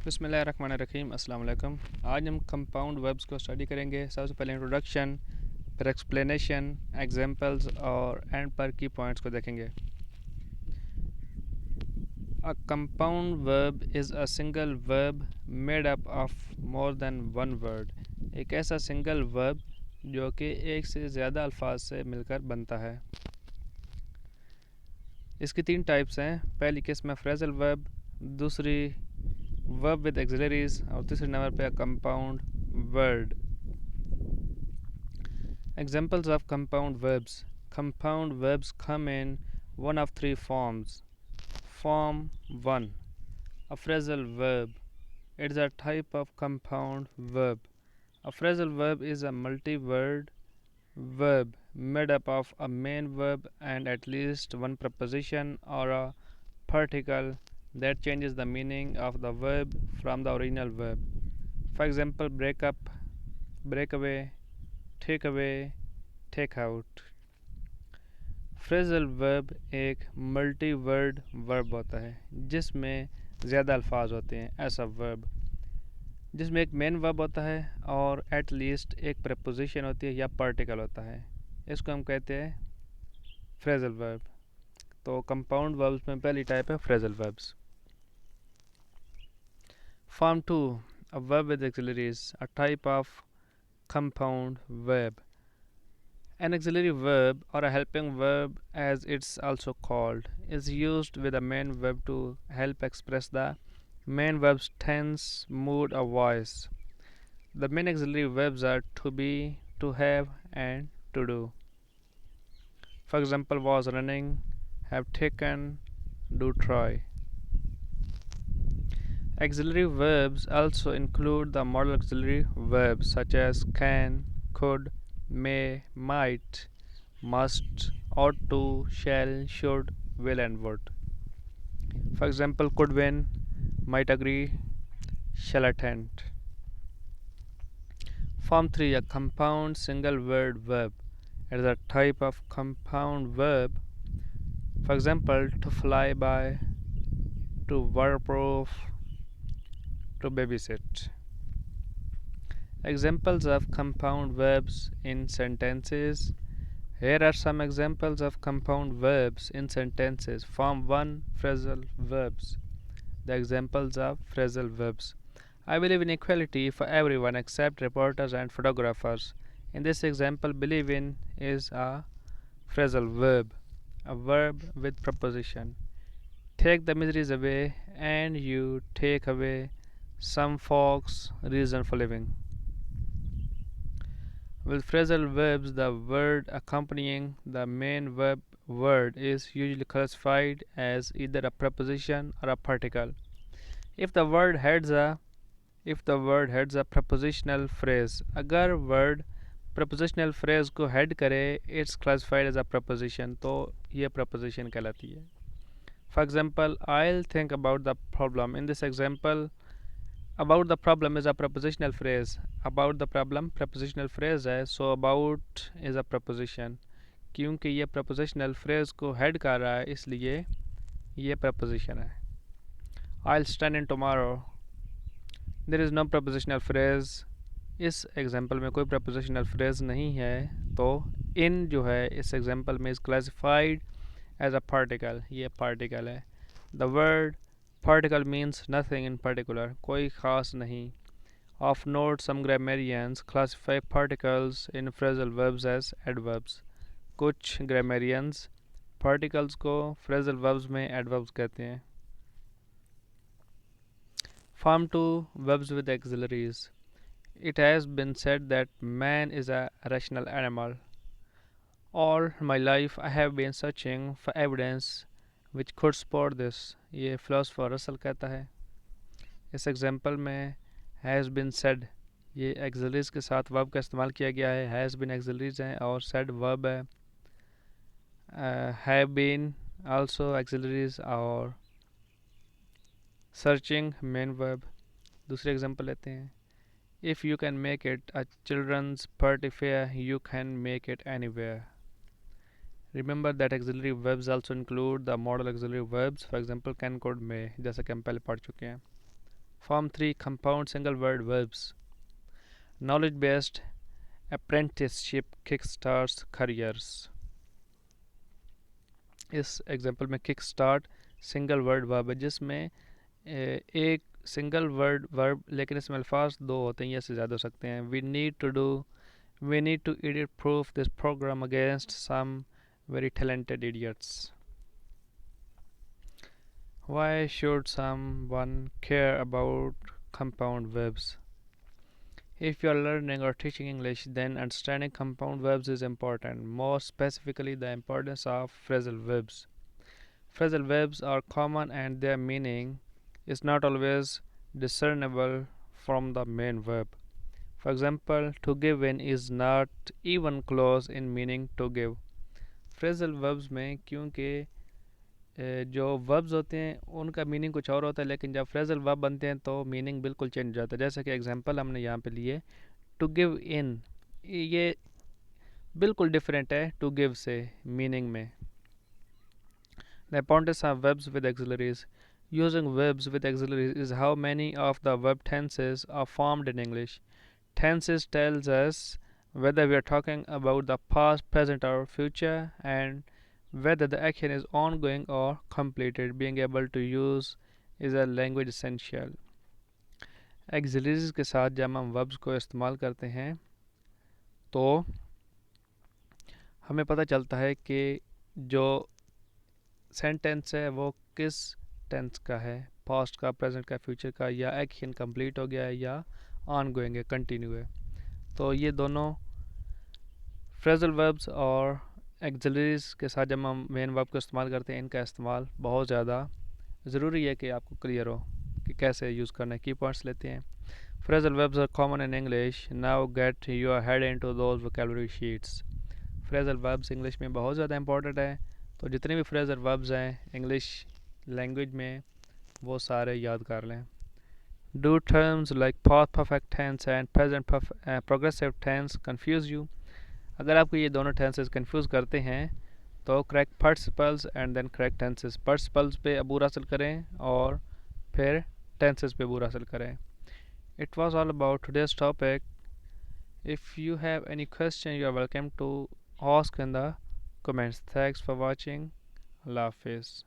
बिस्मिल्लाहिर्रहमानिर्रहीम अस्सलाम वालेकुम। आज हम कंपाउंड वर्ब्स को स्टडी करेंगे। सबसे पहले इंट्रोडक्शन, फिर एक्सप्लेनेशन, एग्जांपल्स और एंड पर की पॉइंट्स को देखेंगे। A compound verb is a single verb made up of more than one word. एक ऐसा सिंगल वर्ब जो कि एक से ज़्यादा अल्फाज से मिलकर बनता है। इसकी तीन टाइप्स हैं। पहली किस्म है फ्रेजल वर्ब, दूसरी वर्ब विद एक्सिलरीज और तीसरे नंबर पे compound word. Examples of compound verbs. Compound verbs come in one of three forms. Form 1. A phrasal verb. It is a type of compound verb. A phrasal verb is a multi-word verb made up of a main verb and at least one preposition or a particle that changes the meaning of the verb from the original verb. For example, break up, break away, take away, take out. Phrasal verb एक multi word verb होता है जिसमें ज़्यादा अल्फाज होते हैं। ऐसा verb जिसमें एक मेन वर्ब होता है और एट लीस्ट एक प्रपोजिशन होती है या पार्टिकल होता है, इसको हम कहते हैं फ्रेजल वर्ब। तो कंपाउंड वर्ब्स में पहली टाइप है phrasal verbs. Form 2, a verb with auxiliaries, a type of compound verb. An auxiliary verb, or a helping verb as it's also called, is used with a main verb to help express the main verb's tense, mood, or voice. The main auxiliary verbs are to be, to have, and to do. For example, was running, have taken, do try. Auxiliary verbs also include the modal auxiliary verbs such as can, could, may, might, must, ought to, shall, should, will, and would. For example, could win, might agree, shall attend. Form 3, a compound single word verb. It is a type of compound verb. For example, to fly by, to waterproof, to babysit. Examples of compound verbs in sentences. Here are some examples of compound verbs in sentences. Form 1, phrasal verbs. The examples of phrasal verbs. I believe in equality for everyone except reporters and photographers. In this example, believe in is a phrasal verb, a verb with preposition. Take the miseries away, and you take away some folks' reason for living. With phrasal verbs, the word accompanying the main verb word is usually classified as either a preposition or a particle. If the word heads a prepositional phrase, अगर word prepositional phrase को head करे, it's classified as a preposition, तो ये preposition कहलाती है. For example, I'll think about the problem. In this example, about the problem is a prepositional phrase. About the problem prepositional phrase है, so about is a preposition. क्योंकि ये prepositional phrase को head कर रहा है इसलिए ये preposition है. I'll stand in tomorrow. There is no prepositional phrase. इस example में कोई prepositional phrase नहीं है, तो in जो है इस example में is classified as a particle. ये particle है. The word particle means nothing in particular. कोई खास नहीं. Of note, some grammarians classify particles in phrasal verbs as adverbs. कुछ grammarians particles को phrasal verbs में adverbs कहते हैं. Form 2, verbs with auxiliaries. It has been said that man is a rational animal. All my life I have been searching for evidence which could support this. ये philosopher Russell कहता है. इस example में has been said, ये auxiliaries के साथ verb का इस्तेमाल किया गया है. हैज़ बिन एक्सिलरीज हैं और सेड वर्ब है. हैव बीन आल्सो एक्सिलरीज और सर्चिंग मेन वर्ब. दूसरे एग्जाम्पल लेते हैं. If you can make it a children's party fair you can make it anywhere. Remember that auxiliary verbs also include the modal auxiliary verbs. For example, can, could, may, जैसा कि हम पहले पढ़ चुके हैं. Form 3 compound single word verbs. Knowledge based apprenticeship kickstarts careers. इस example में kick start single word verb है जिसमें एक सिंगल वर्ड वर्ब लेकिन इसमें अल्फाज दो होते हैं या से ज़्यादा हो सकते हैं. We need to edit proof this program against some very talented idiots. Why should someone care about compound verbs? If you are learning or teaching English, then understanding compound verbs is important, more specifically the importance of phrasal verbs. Phrasal verbs are common and their meaning is not always discernible from the main verb. For example, to give in is not even close in meaning to give. Phrasal verbs में क्योंकि जो verbs होते हैं उनका meaning कुछ और होता है लेकिन जब phrasal verb बनते हैं तो मीनिंग बिल्कुल चेंज हो जाता है. जैसे कि एग्जांपल हमने यहाँ पे लिए टू गिव इन, ये बिल्कुल डिफरेंट है टू गिव से मीनिंग में. The importance of verbs with auxiliaries. Using verbs with auxiliaries is how many of the verb tenses are formed in English. Tenses tells us whether we are talking about the past, present or future and whether the action is ongoing or completed. Being able to use is a language essential. Auxiliaries के साथ जब हम verbs को इस्तेमाल करते हैं तो हमें पता चलता है कि जो सेंटेंस है वो किस टेंस का है, पास्ट का, प्रेजेंट का, फ्यूचर का, या एक्शन कंप्लीट हो गया है या ऑन गोइंग है, कंटिन्यू है. तो ये दोनों फ्रेजल वर्ब्स और एक्सिलरीज के साथ जब हम मेन वर्ब को इस्तेमाल करते हैं इनका इस्तेमाल बहुत ज़्यादा ज़रूरी है कि आपको क्लियर हो कि कैसे यूज़ करना है. की पॉइंट्स लेते हैं. Phrasal verbs are common in English. Now get your head into those vocabulary sheets. Phrasal verbs English में बहुत ज़्यादा इंपॉर्टेंट है तो जितने भी फ्रेजल वर्ब्स हैं इंग्लिश लैंग्वेज में वो सारे याद कर लें. Do terms like past perfect tense and present progressive tense confuse you? अगर आपको ये दोनों tenses confuse करते हैं तो correct participles and then correct tenses. Participles पे अबूर हासिल करें और फिर tenses पे अबूर हासिल करें. It was all about today's topic. If you have any question, you are welcome to ask in the comments. Thanks for watching. Allah Hafiz.